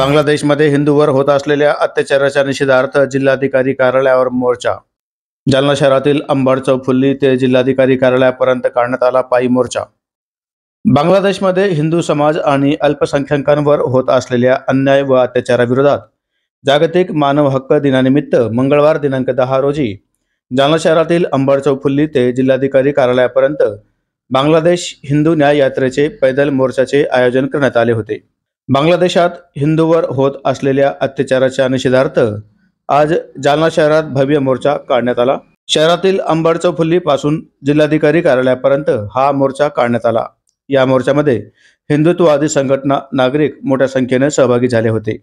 बांगलादेशमध्ये हिंदूवर होत असलेल्या अत्याचाराच्या निषेधार्थ जिल्हाधिकारी कार्यालयावर मोर्चा। जालना शहरातील अंबड चौफुल्ली ते जिल्हाधिकारी कार्यालयापर्यंत काढण्यात आला पायी मोर्चा। बांगलादेशमध्ये हिंदू समाज आणि अल्पसंख्याकांवर होत असलेल्या अन्याय व अत्याचाराविरोधात जागतिक मानव हक्क दिनानिमित्त मंगळवार दिनांक 10 रोजी जालना शहरातील अंबड चौफुल्ली ते जिल्हाधिकारी कार्यालयापर्यंत बांगलादेश हिंदू न्याय यात्रेचे पैदल मोर्चाचे आयोजन करण्यात आले होते। बांगलादेशात हिंदूवर होत असलेल्या अत्याचाराच्या निषेधार्थ आज जालना शहरात भव्य मोर्चा काढण्यात आला। शहरातील अंबड चौफुल्ली पासून जिल्हाधिकारी कार्यालयापर्यंत हा मोर्चा काढण्यात आला। या मोर्चामध्ये हिंदुत्ववादी संघटना, नागरिक मोठ्या संख्येने सहभागी झाले होते।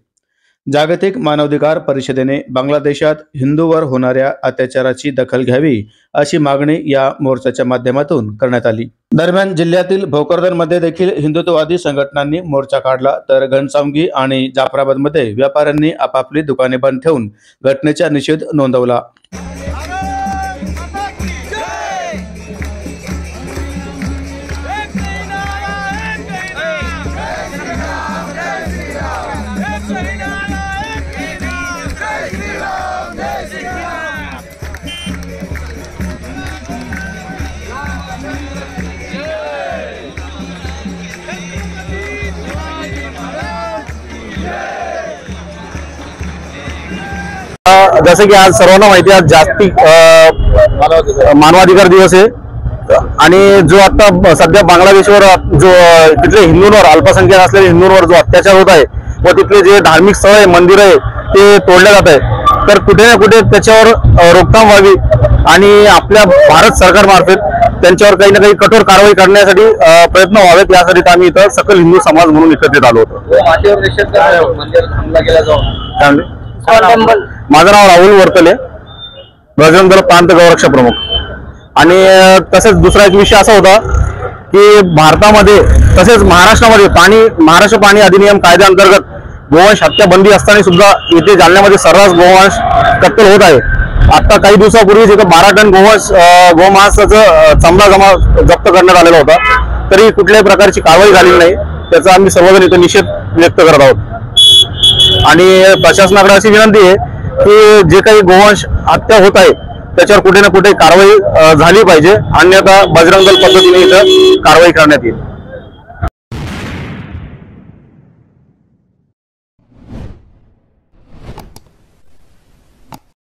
जागतिक मानवाधिकार परिषदेने बांगलादेशात हिंदूवर होणाऱ्या अत्याचाराची दखल घ्यावी अशी मागणी या मोर्चाच्या माध्यमातून करण्यात आली। दरम्यान जिल्ह्यातील भोकरदनमध्ये देखील हिंदुत्ववादी संघटनांनी मोर्चा काढला, तर घनसावंगी आणि जाफराबादमध्ये व्यापाऱ्यांनी आपापली दुकाने बंद ठेवून घटनेचा निषेध नोंदवला। जसे की आज सर्वांना माहिती आहे, आज जागतिक मानवाधिकार दिवस आहे आणि जो आता सध्या बांगलादेशवर जो तिथले हिंदूंवर, अल्पसंख्याक असलेल्या हिंदूंवर जो अत्याचार होत आहे व तिथले जे धार्मिक स्थळ आहे, मंदिर आहे, ते तोडले जात आहे, तर कुठे ना कुठे त्याच्यावर रोखथाम व्हावी आणि आपल्या भारत सरकारमार्फत त्यांच्यावर काही ना काही कठोर कारवाई करण्यासाठी प्रयत्न व्हावेत, यासाठी आम्ही इथं सकल हिंदू समाज म्हणून एकत्रित आलो होतो। माझं नाव राहुल वर्तले, बजरंग दल प्रांत गौरक्षक प्रमुख। आणि तसेच दुसरा एक विषय असा होता की भारतामध्ये तसेच महाराष्ट्रामध्ये महाराष्ट्र पाणी अधिनियम कायद्याअंतर्गत गोवंश हत्या बंदी असताना सुद्धा इथे जालन्यामध्ये सर्रास गोवंश कत्तल होत आहे। आता काही दिवसापूर्वीच इथं 12 टन गोमांसाचा चमडा जप्त करण्यात आलेला होता, तरी कुठल्याही प्रकारची कारवाई झालेली नाही। त्याचा आम्ही सर्वजण इथं निषेध व्यक्त करत आहोत आणि प्रशासनाकडे अशी विनंती आहे की जे काही गोवंश हत्या होत आहे त्याच्यावर कुठे ना कुठे कारवाई झाली पाहिजे, अन्यथा बजरंग दल पद्धतीने इथं कारवाई करण्यात येईल।